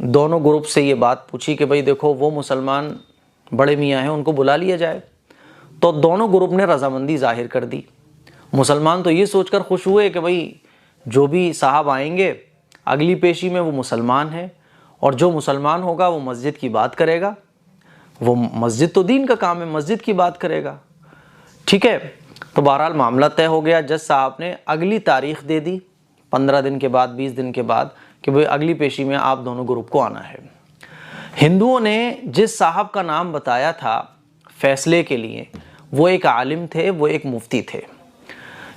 دونوں گروپ سے یہ بات پوچھی کہ بھئی دیکھو وہ مسلمان بڑے میاں ہیں، ان کو بلا لیا جائے۔ تو دونوں گروپ نے رضامندی ظاہر کر دی۔ مسلمان تو یہ سوچ کر خوش ہوئے کہ بھئی جو بھی صاحب آئیں گے اگلی پیشی میں وہ مسلمان ہیں، اور جو مسلمان ہوگا وہ مسجد کی بات کرے گا، وہ مسجد تو دین کا کام ہے، مسجد کی بات کرے گا، ٹھیک ہے۔ تو بہرحال معاملہ طے ہو گیا۔ جج صاحب نے اگلی تاریخ دے دی، 15 دن کے بعد، 20 دن کے بعد، کہ بھئی اگلی پیشی میں آپ دونوں گروپ کو آنا ہے۔ ہندوؤں نے جس صاحب کا نام بتایا تھا فیصلے کے لیے، وہ ایک عالم تھے، وہ ایک مفتی تھے۔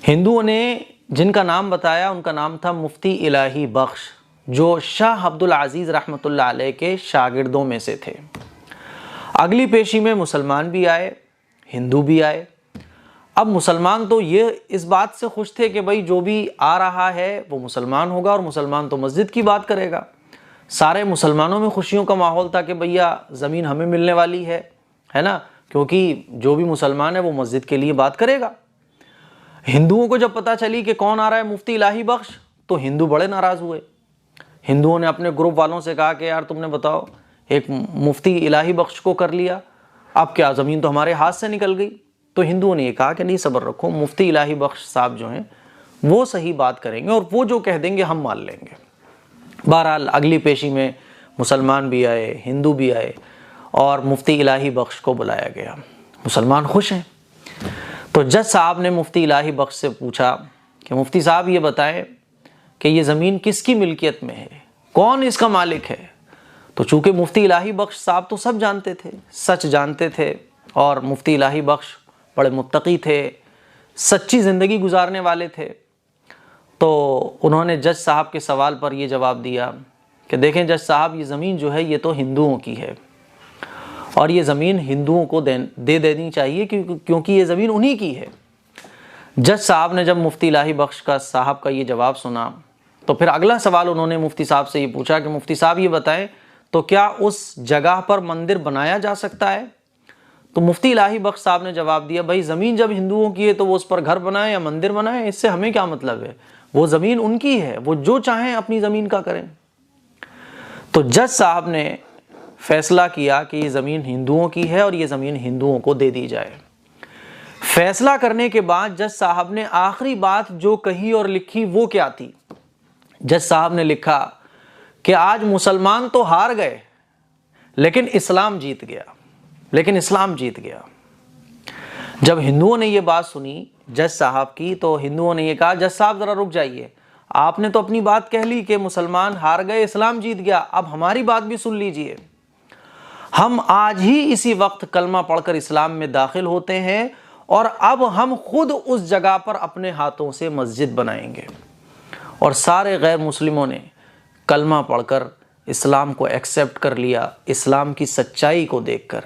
ہندوؤں نے جن کا نام بتایا ان کا نام تھا مفتی الہی بخش، جو شاہ عبد العزیز رحمۃ اللہ علیہ کے شاگردوں میں سے تھے۔ اگلی پیشی میں مسلمان بھی آئے، ہندو بھی آئے۔ اب مسلمان تو یہ اس بات سے خوش تھے کہ بھئی جو بھی آ رہا ہے وہ مسلمان ہوگا، اور مسلمان تو مسجد کی بات کرے گا۔ سارے مسلمانوں میں خوشیوں کا ماحول تھا کہ بھیا زمین ہمیں ملنے والی ہے نا، کیونکہ جو بھی مسلمان ہے وہ مسجد کے لیے بات کرے گا۔ ہندوؤں کو جب پتہ چلی کہ کون آ رہا ہے مفتی الہی بخش، تو ہندو بڑے ناراض ہوئے۔ ہندوؤں نے اپنے گروپ والوں سے کہا کہ یار تم نے بتاؤ ایک مفتی الہی بخش کو کر لیا، اب کیا زمین تو ہمارے ہاتھ سے نکل گئی۔ تو ہندوؤں نے یہ کہا کہ نہیں، صبر رکھو، مفتی الہی بخش صاحب جو ہیں وہ صحیح بات کریں گے، اور وہ جو کہہ دیں گے ہم مان لیں گے۔ بہرحال اگلی پیشی میں مسلمان بھی آئے، ہندو بھی آئے، اور مفتی الہی بخش کو بلایا گیا۔ مسلمان خوش ہیں۔ تو جج صاحب نے مفتی الہی بخش سے پوچھا کہ مفتی صاحب یہ بتائیں کہ یہ زمین کس کی ملکیت میں ہے، کون اس کا مالک ہے؟ تو چونکہ مفتی الہی بخش صاحب تو سب جانتے تھے، سچ جانتے تھے، اور مفتی الہی بخش بڑے متقی تھے، سچی زندگی گزارنے والے تھے، تو انہوں نے جج صاحب کے سوال پر یہ جواب دیا کہ دیکھیں جج صاحب، یہ زمین جو ہے یہ تو ہندوؤں کی ہے، اور یہ زمین ہندوؤں کو دے دینی چاہیے کیونکہ یہ زمین انہی کی ہے۔ جج صاحب نے جب مفتی الہی بخش کا صاحب کا یہ جواب سنا، تو پھر اگلا سوال انہوں نے مفتی صاحب سے یہ پوچھا کہ مفتی صاحب یہ بتائیں تو کیا اس جگہ پر مندر بنایا جا سکتا ہے؟ تو مفتی الہی بخش صاحب نے جواب دیا، بھائی زمین جب ہندوؤں کی ہے تو وہ اس پر گھر بنائیں یا مندر بنائیں، اس سے ہمیں کیا مطلب ہے، وہ زمین ان کی ہے، وہ جو چاہیں اپنی زمین کا کریں۔ تو جج صاحب نے فیصلہ کیا کہ یہ زمین ہندوؤں کی ہے اور یہ زمین ہندوؤں کو دے دی جائے۔ فیصلہ کرنے کے بعد جج صاحب نے آخری بات جو کہی اور لکھی وہ کیا تھی؟ جج صاحب نے لکھا کہ آج مسلمان تو ہار گئے لیکن اسلام جیت گیا، لیکن اسلام جیت گیا۔ جب ہندوؤں نے یہ بات سنی جج صاحب کی، تو ہندوؤں نے یہ کہا جج صاحب ذرا رک جائیے، آپ نے تو اپنی بات کہہ لی کہ مسلمان ہار گئے اسلام جیت گیا، اب ہماری بات بھی سن لیجئے۔ ہم آج ہی اسی وقت کلمہ پڑھ کر اسلام میں داخل ہوتے ہیں، اور اب ہم خود اس جگہ پر اپنے ہاتھوں سے مسجد بنائیں گے۔ اور سارے غیر مسلموں نے کلمہ پڑھ کر اسلام کو ایکسیپٹ کر لیا، اسلام کی سچائی کو دیکھ کر،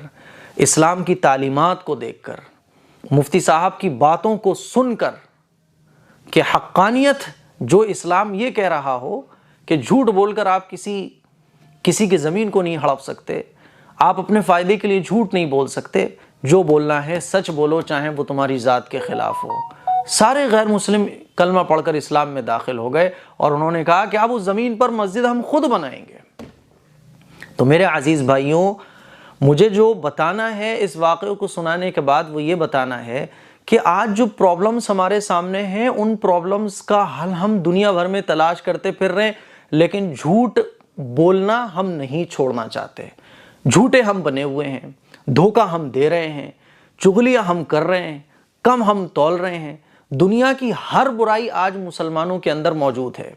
اسلام کی تعلیمات کو دیکھ کر، مفتی صاحب کی باتوں کو سن کر کہ حقانیت جو اسلام یہ کہہ رہا ہو کہ جھوٹ بول کر آپ کسی کی زمین کو نہیں ہڑپ سکتے، آپ اپنے فائدے کے لیے جھوٹ نہیں بول سکتے، جو بولنا ہے سچ بولو چاہے وہ تمہاری ذات کے خلاف ہو۔ سارے غیر مسلم کلمہ پڑھ کر اسلام میں داخل ہو گئے، اور انہوں نے کہا کہ اب اس زمین پر مسجد ہم خود بنائیں گے۔ تو میرے عزیز بھائیوں، مجھے جو بتانا ہے اس واقعے کو سنانے کے بعد وہ یہ بتانا ہے کہ آج جو پرابلمز ہمارے سامنے ہیں ان پرابلمز کا حل ہم دنیا بھر میں تلاش کرتے پھر رہے ہیں، لیکن جھوٹ بولنا ہم نہیں چھوڑنا چاہتے۔ جھوٹے ہم بنے ہوئے ہیں، دھوکہ ہم دے رہے ہیں، چغلیاں ہم کر رہے ہیں، کم ہم تول رہے ہیں۔ دنیا کی ہر برائی آج مسلمانوں کے اندر موجود ہے،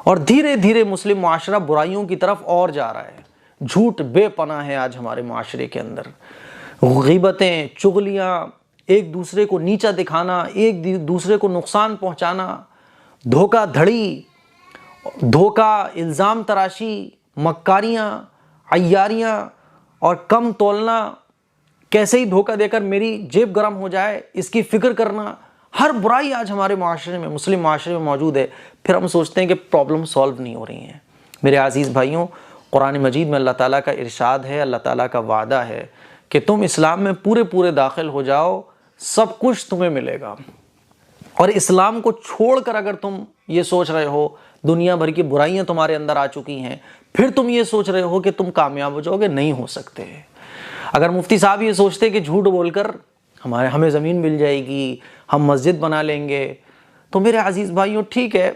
اور دھیرے دھیرے مسلم معاشرہ برائیوں کی طرف اور جا رہا ہے۔ جھوٹ بے پناہ ہے آج ہمارے معاشرے کے اندر، غیبتیں، چغلیاں، ایک دوسرے کو نیچا دکھانا، ایک دوسرے کو نقصان پہنچانا، دھوکہ دھڑی، دھوکہ، الزام تراشی، مکاریاں، عیاریاں، اور کم تولنا، کیسے ہی دھوکہ دے کر میری جیب گرم ہو جائے اس کی فکر کرنا، ہر برائی آج ہمارے معاشرے میں، مسلم معاشرے میں موجود ہے۔ پھر ہم سوچتے ہیں کہ پرابلم سالو نہیں ہو رہی ہیں۔ میرے عزیز بھائیوں، قرآن مجید میں اللہ تعالیٰ کا ارشاد ہے، اللہ تعالیٰ کا وعدہ ہے کہ تم اسلام میں پورے داخل ہو جاؤ، سب کچھ تمہیں ملے گا۔ اور اسلام کو چھوڑ کر اگر تم یہ سوچ رہے ہو دنیا بھر کی برائیاں تمہارے اندر آ چکی ہیں، پھر تم یہ سوچ رہے ہو کہ تم کامیاب ہو جاؤ گے، نہیں ہو سکتے۔ اگر مفتی صاحب یہ سوچتے کہ جھوٹ بول کر ہمیں زمین مل جائے گی، ہم مسجد بنا لیں گے، تو میرے عزیز بھائیوں ٹھیک ہے،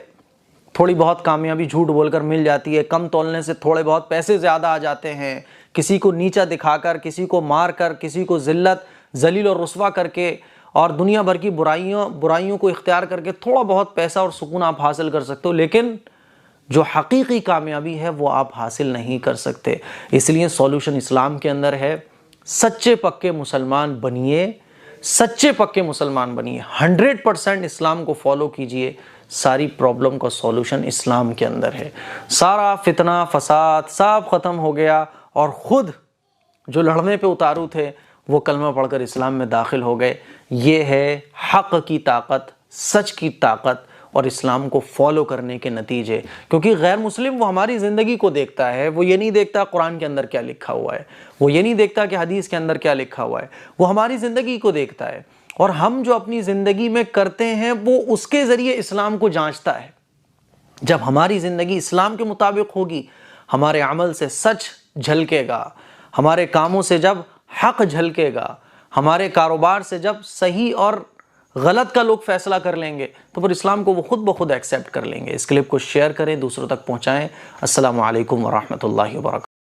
تھوڑی بہت کامیابی جھوٹ بول کر مل جاتی ہے، کم تولنے سے تھوڑے بہت پیسے زیادہ آ جاتے ہیں، کسی کو نیچا دکھا کر، کسی کو مار کر، کسی کو ذلیل اور رسوا کر کے اور دنیا بھر کی برائیوں کو اختیار کر کے تھوڑا بہت پیسہ اور سکون آپ حاصل کر سکتے ہو، لیکن جو حقیقی کامیابی ہے وہ آپ حاصل نہیں کر سکتے۔ اس لیے سولوشن اسلام کے اندر ہے، سچے پکے مسلمان بنیے، سچے پکے مسلمان بنیے، 100% اسلام کو فالو کیجئے، ساری پرابلم کا سولوشن اسلام کے اندر ہے۔ سارا فتنہ فساد سب ختم ہو گیا، اور خود جو لڑنے پہ اتارو تھے وہ کلمہ پڑھ کر اسلام میں داخل ہو گئے۔ یہ ہے حق کی طاقت، سچ کی طاقت اور اسلام کو فالو کرنے کے نتیجے۔ کیونکہ غیر مسلم وہ ہماری زندگی کو دیکھتا ہے، وہ یہ نہیں دیکھتا قرآن کے اندر کیا لکھا ہوا ہے، وہ یہ نہیں دیکھتا کہ حدیث کے اندر کیا لکھا ہوا ہے، وہ ہماری زندگی کو دیکھتا ہے، اور ہم جو اپنی زندگی میں کرتے ہیں وہ اس کے ذریعے اسلام کو جانچتا ہے۔ جب ہماری زندگی اسلام کے مطابق ہوگی، ہمارے عمل سے سچ جھلکے گا، ہمارے کاموں سے جب حق جھلکے گا، ہمارے کاروبار سے جب صحیح اور غلط کا لوگ فیصلہ کر لیں گے، تو پھر اسلام کو وہ خود بخود ایکسیپٹ کر لیں گے۔ اس کلپ کو شیئر کریں، دوسروں تک پہنچائیں۔ السلام علیکم ورحمۃ اللہ وبرکاتہ۔